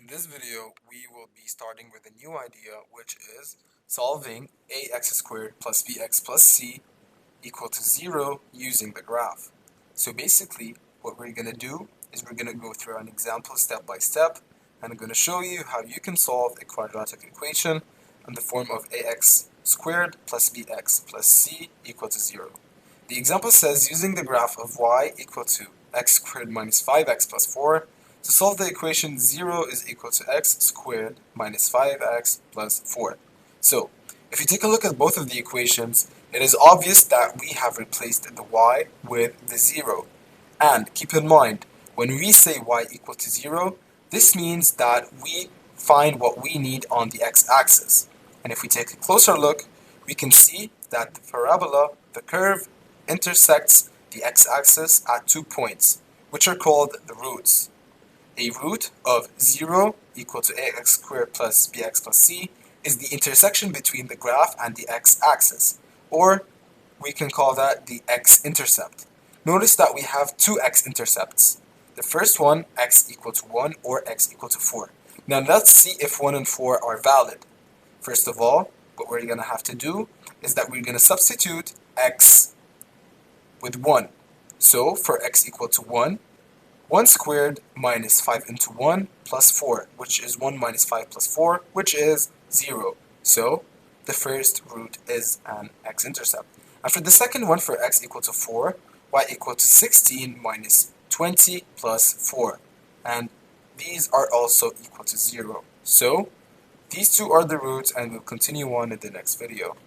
this video, we will be starting with a new idea, which is solving ax squared plus bx plus c equal to 0 using the graph. So basically, what we're going to do is we're going to go through an example step by step, and I'm going to show you how you can solve a quadratic equation in the form of ax squared plus bx plus c equal to 0. The example says using the graph of y equal to x squared minus 5x plus 4, to solve the equation 0 is equal to x squared minus 5x plus 4. So, if you take a look at both of the equations, it is obvious that we have replaced the y with the 0. And keep in mind, when we say y equal to 0, this means that we find what we need on the x-axis. And if we take a closer look, we can see that the parabola, the curve, intersects the x-axis at 2 points, which are called the roots. A root of 0 equal to ax squared plus bx plus c is the intersection between the graph and the x-axis, or we can call that the x-intercept. Notice that we have two x-intercepts. The first one, x equal to 1 or x equal to 4. Now let's see if 1 and 4 are valid. First of all, what we're going to have to do is that we're going to substitute x with 1. So for x equal to 1, 1 squared minus 5 into 1 plus 4, which is 1 minus 5 plus 4, which is 0. So the first root is an x-intercept. And for the second one, for x equal to 4, y equal to 16 minus 20 plus 4. And these are also equal to 0. So these two are the roots, and we'll continue on in the next video.